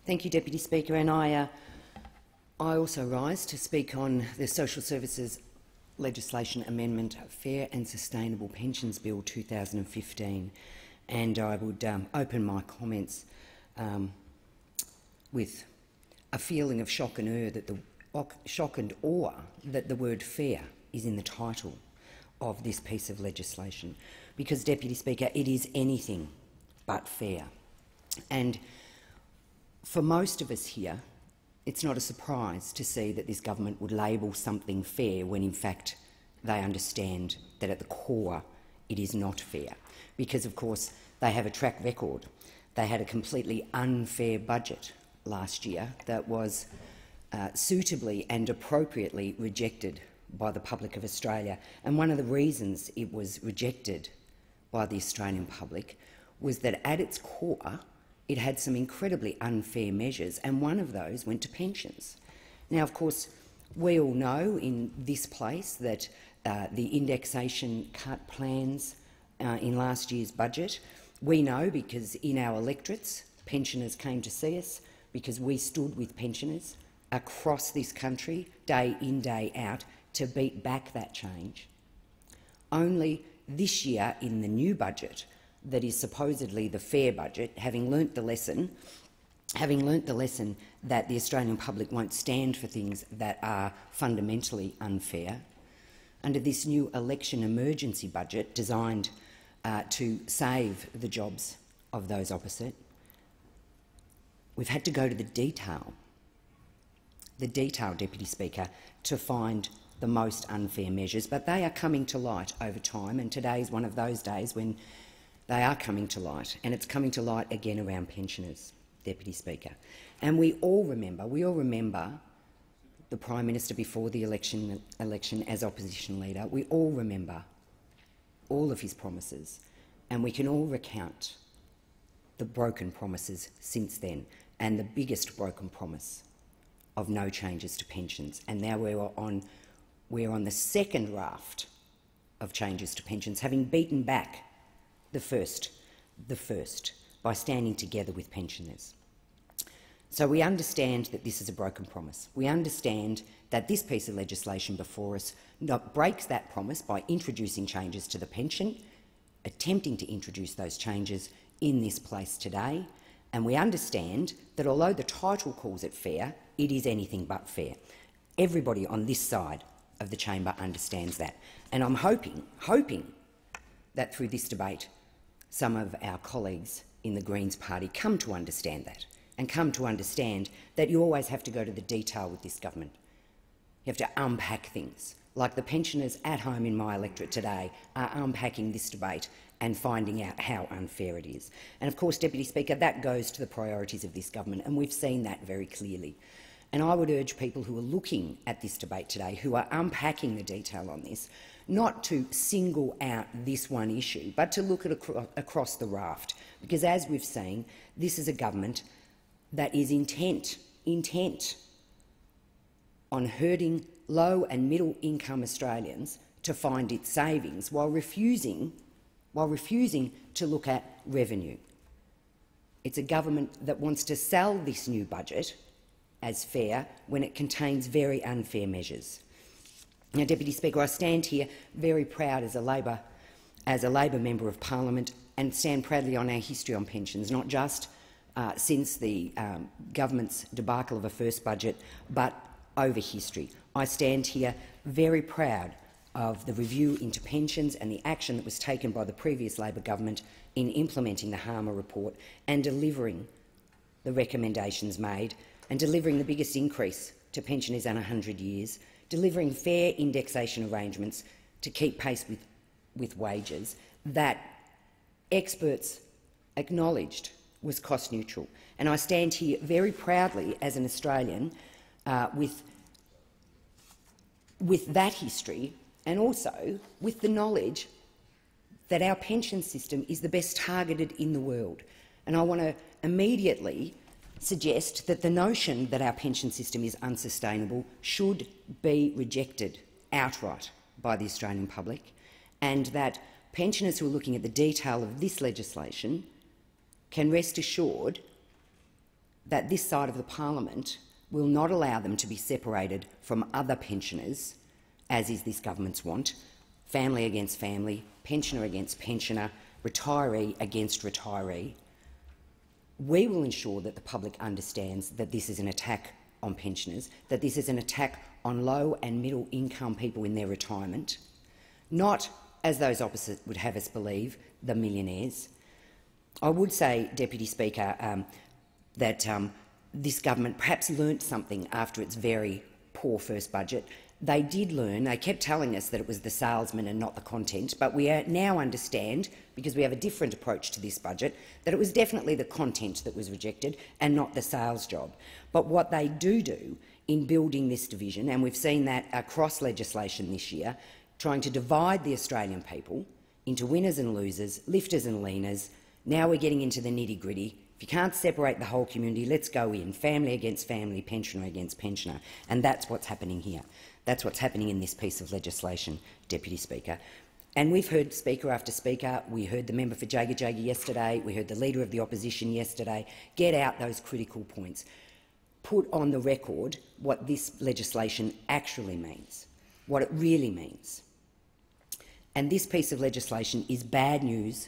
Thank you, Deputy Speaker. And I also rise to speak on the Social Services Legislation Amendment, Fair and Sustainable Pensions Bill 2015. And I would open my comments with a feeling of shock and awe that the word fair is in the title of this piece of legislation, because, Deputy Speaker, it is anything but fair. And for most of us here, it's not a surprise to see that this government would label something fair when, in fact, they understand that at the core it is not fair, because, of course, they have a track record. They had a completely unfair budget last year that was suitably and appropriately rejected by the public of Australia. And one of the reasons it was rejected by the Australian public was that at its core it had some incredibly unfair measures, and one of those went to pensions. Now, of course, we all know in this place that the indexation cut plans in last year's budget, we know because in our electorates pensioners came to see us, because we stood with pensioners across this country day in, day out to beat back that change. Only this year in the new budget, that is supposedly the fair budget, having learnt the lesson that the Australian public won't stand for things that are fundamentally unfair, under this new election emergency budget designed to save the jobs of those opposite, we've had to go to the detail, Deputy Speaker, to find the most unfair measures, but they are coming to light over time, and today is one of those days when they are coming to light, and it's coming to light again around pensioners, Deputy Speaker. And we all remember the Prime Minister before the election as opposition leader. We all remember all of his promises, and we can all recount the broken promises since then, and the biggest broken promise of no changes to pensions. And now we're on the second raft of changes to pensions, having beaten back the first by standing together with pensioners. So we understand that this is a broken promise. We understand that this piece of legislation before us breaks that promise by introducing changes to the pension, attempting to introduce those changes in this place today. And we understand that although the title calls it fair, it is anything but fair. Everybody on this side of the chamber understands that. And I'm hoping that through this debate some of our colleagues in the Greens party come to understand that, and come to understand that you always have to go to the detail with this government. You have to unpack things, like the pensioners at home in my electorate today are unpacking this debate and finding out how unfair it is. And of course, Deputy Speaker, that goes to the priorities of this government, and we've seen that very clearly. And I would urge people who are looking at this debate today, who are unpacking the detail on this, not to single out this one issue, but to look at across the raft. Because as we've seen, this is a government that is intent on hurting low and middle income Australians to find its savings while refusing to look at revenue. It's a government that wants to sell this new budget as fair when it contains very unfair measures. Now, Deputy Speaker, I stand here very proud as a Labor member of Parliament, and stand proudly on our history on pensions, not just since the government's debacle of a first budget, but over history. I stand here very proud of the review into pensions and the action that was taken by the previous Labor government in implementing the Harmer report and delivering the recommendations made, and delivering the biggest increase to pensioners in 100 years, delivering fair indexation arrangements to keep pace with wages that experts acknowledged was cost neutral. And I stand here very proudly as an Australian with that history, and also with the knowledge that our pension system is the best targeted in the world. And I want to immediately suggest that the notion that our pension system is unsustainable should be rejected outright by the Australian public, and that pensioners who are looking at the detail of this legislation can rest assured that this side of the parliament will not allow them to be separated from other pensioners, as is this government's want, family against family, pensioner against pensioner, retiree against retiree. We will ensure that the public understands that this is an attack on pensioners, that this is an attack on low and middle income people in their retirement, not, as those opposite would have us believe, the millionaires. I would say, Deputy Speaker, that this government perhaps learnt something after its very poor first budget. They did learn. They kept telling us that it was the salesman and not the content, but we now understand, because we have a different approach to this budget, that it was definitely the content that was rejected and not the sales job. But what they do in building this division, and we've seen that across legislation this year, trying to divide the Australian people into winners and losers, lifters and leaners. Now we're getting into the nitty-gritty. If you can't separate the whole community, let's go in, family against family, pensioner against pensioner. And that's what's happening here. That's what's happening in this piece of legislation, Deputy Speaker. And we've heard Speaker after Speaker. We heard the member for Jaga Jaga yesterday. We heard the Leader of the Opposition yesterday get out those critical points. Put on the record what this legislation actually means, what it really means. And this piece of legislation is bad news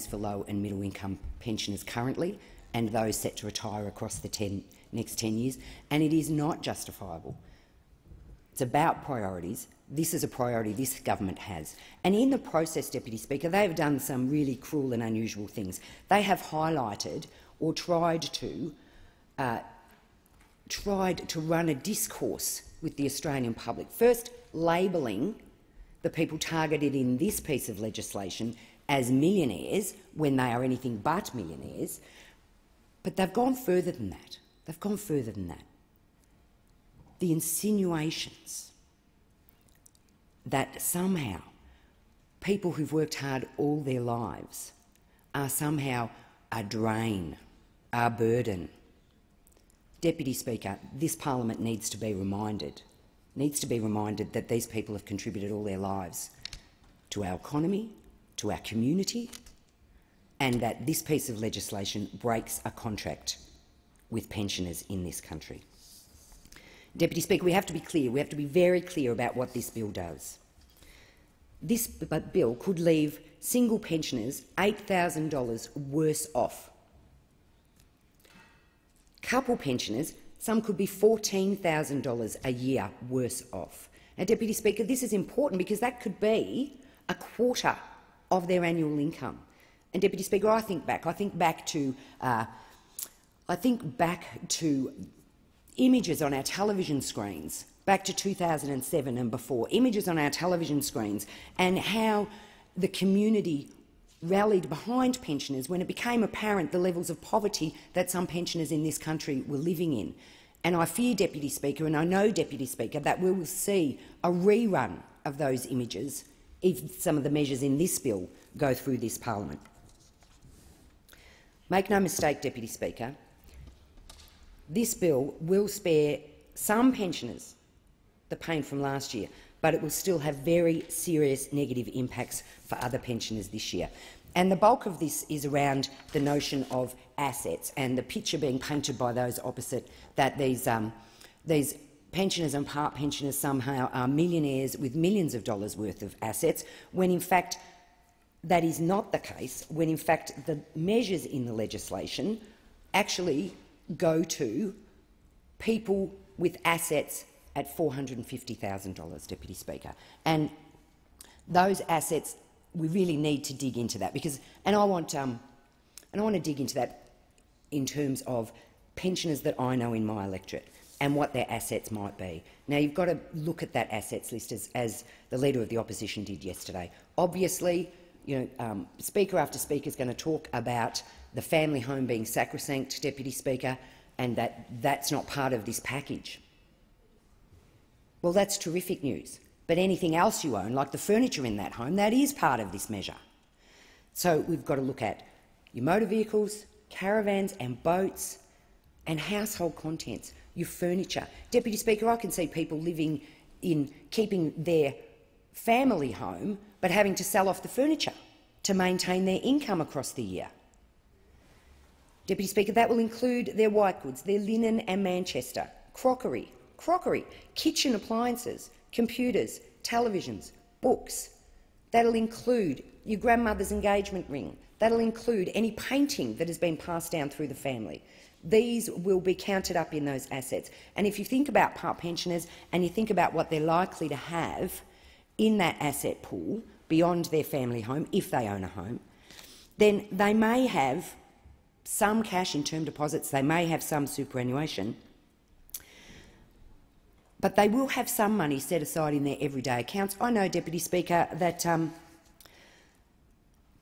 for low and middle income pensioners currently and those set to retire across the next 10 years, and it is not justifiable. It's about priorities. This is a priority this government has. And in the process, Deputy Speaker, they have done some really cruel and unusual things. They have highlighted or tried to run a discourse with the Australian public, first labelling the people targeted in this piece of legislation as millionaires when they are anything but millionaires, but they've gone further than that. They've gone further than that. The insinuations that somehow people who've worked hard all their lives are somehow a drain, a burden. Deputy Speaker, this parliament needs to be reminded that these people have contributed all their lives to our economy, to our community, and that this piece of legislation breaks a contract with pensioners in this country. Deputy Speaker, we have to be clear. We have to be very clear about what this bill does. This bill could leave single pensioners $8,000 worse off. Couple pensioners, some could be $14,000 a year worse off. Now, Deputy Speaker, this is important because that could be a quarter of their annual income. And Deputy Speaker, I think back to images on our television screens, back to 2007 and before, images on our television screens, and how the community rallied behind pensioners when it became apparent the levels of poverty that some pensioners in this country were living in. And I fear, Deputy Speaker, and I know, Deputy Speaker, that we will see a rerun of those images if some of the measures in this bill go through this parliament. Make no mistake, Deputy Speaker, this bill will spare some pensioners the pain from last year, but it will still have very serious negative impacts for other pensioners this year. And the bulk of this is around the notion of assets and the picture being painted by those opposite that these pensioners and part pensioners somehow are millionaires with millions of dollars worth of assets, when in fact that is not the case, when in fact the measures in the legislation actually go to people with assets at $450,000, Deputy Speaker. And those assets, we really need to dig into that because, and I want to dig into that in terms of pensioners that I know in my electorate and what their assets might be. Now, you've got to look at that assets list as the Leader of the Opposition did yesterday. Obviously, Speaker after Speaker is going to talk about the family home being sacrosanct, Deputy Speaker, and that's not part of this package. Well, that's terrific news. But anything else you own, like the furniture in that home, that is part of this measure. So we've got to look at your motor vehicles, caravans and boats and household contents, your furniture. Deputy Speaker, I can see people living in keeping their family home but having to sell off the furniture to maintain their income across the year. Deputy Speaker, that will include their white goods, their linen and Manchester, crockery, kitchen appliances, computers, televisions, books. That'll include your grandmother's engagement ring. That'll include any painting that has been passed down through the family. These will be counted up in those assets. And if you think about part pensioners and you think about what they're likely to have in that asset pool beyond their family home, if they own a home, then they may have some cash in term deposits, they may have some superannuation, but they will have some money set aside in their everyday accounts. I know, Deputy Speaker, that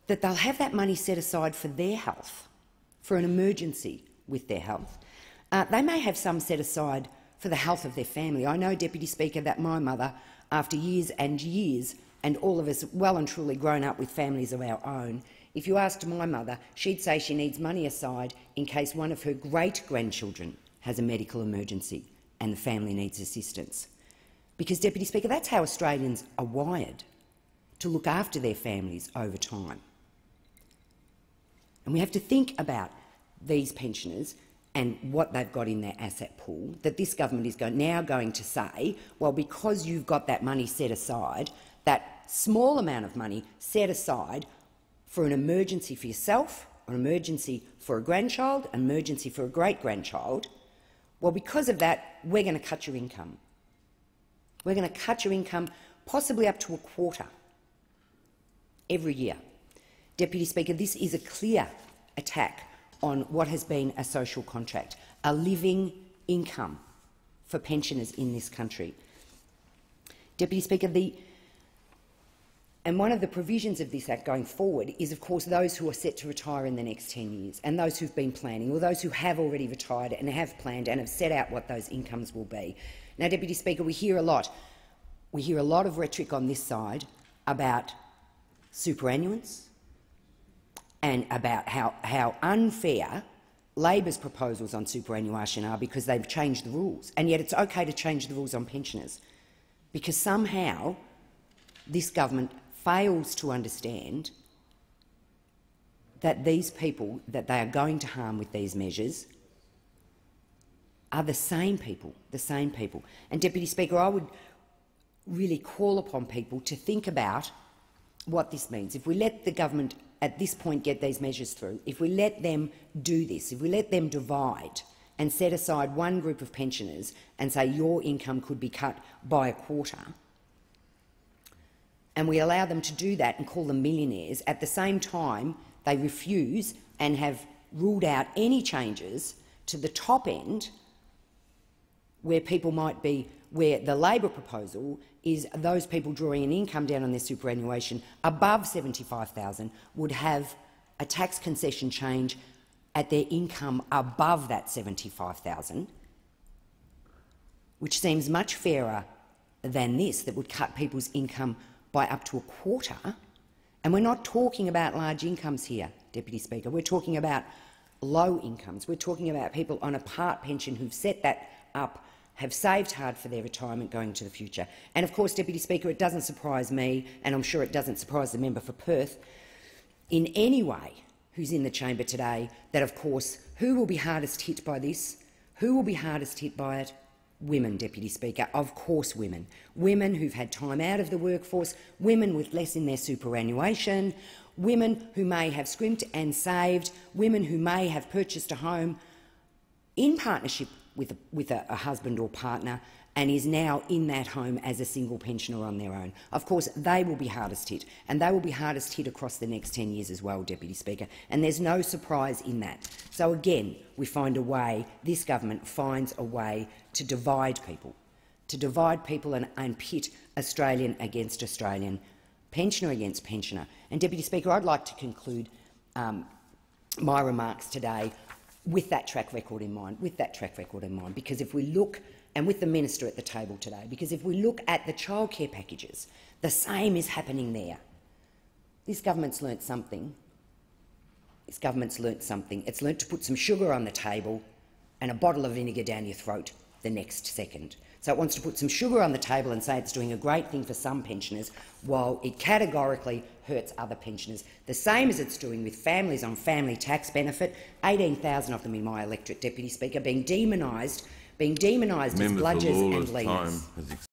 they'll have that money set aside for their health, for an emergency with their health. They may have some set aside for the health of their family. I know, Deputy Speaker, that my mother, after years and years, and all of us well and truly grown up with families of our own, if you asked my mother, she'd say she needs money aside in case one of her great-grandchildren has a medical emergency and the family needs assistance. Because, Deputy Speaker, that's how Australians are wired, to look after their families over time. And we have to think about these pensioners and what they've got in their asset pool, that this government is now going to say, well, because you've got that money set aside, that small amount of money set aside for an emergency for yourself, an emergency for a grandchild, an emergency for a great-grandchild, well, because of that, we're going to cut your income. We're going to cut your income possibly up to a quarter every year. Deputy Speaker, this is a clear attack on what has been a social contract, a living income for pensioners in this country. Deputy Speaker, and one of the provisions of this Act going forward is, of course, those who are set to retire in the next 10 years and those who've been planning, or those who have already retired and have planned and have set out what those incomes will be. Now, Deputy Speaker, we hear a lot of rhetoric on this side about superannuants and about how unfair Labor's proposals on superannuation are because they've changed the rules, and yet it's okay to change the rules on pensioners because somehow this government fails to understand that these people that they are going to harm with these measures are the same people. And, Deputy Speaker, I would really call upon people to think about what this means. If we let the government at this point get these measures through, if we let them do this, if we let them divide and set aside one group of pensioners and say your income could be cut by a quarter, and we allow them to do that and call them millionaires, at the same time they refuse and have ruled out any changes to the top end where people might be, where the Labor proposal is those people drawing an income down on their superannuation above $75,000 would have a tax concession change at their income above that $75,000, which seems much fairer than this, that would cut people's income by up to a quarter. And we're not talking about large incomes here, Deputy Speaker. We're talking about low incomes. We're talking about people on a part pension who've set that up, have saved hard for their retirement going into the future. And of course, Deputy Speaker, it doesn't surprise me, and I'm sure it doesn't surprise the member for Perth, in any way who's in the chamber today, that of course, who will be hardest hit by this? Who will be hardest hit by it? Women, Deputy Speaker, of course women. Women who've had time out of the workforce, women with less in their superannuation, women who may have scrimped and saved, women who may have purchased a home in partnership with a husband or partner and is now in that home as a single pensioner on their own. Of course, they will be hardest hit, and they will be hardest hit across the next 10 years as well, Deputy Speaker, and there's no surprise in that. So again, we find a way, this government finds a way to divide people and pit Australian against Australian, pensioner against pensioner. And, Deputy Speaker, I'd like to conclude my remarks today with that track record in mind, because if we look, and with the minister at the table today, because if we look at the childcare packages, the same is happening there. This government's learnt something. It's learnt to put some sugar on the table and a bottle of vinegar down your throat the next second. So it wants to put some sugar on the table and say it's doing a great thing for some pensioners while it categorically hurts other pensioners, the same as it's doing with families on family tax benefit, 18,000 of them in my electorate, Deputy Speaker, being demonised as bludgers and leaners.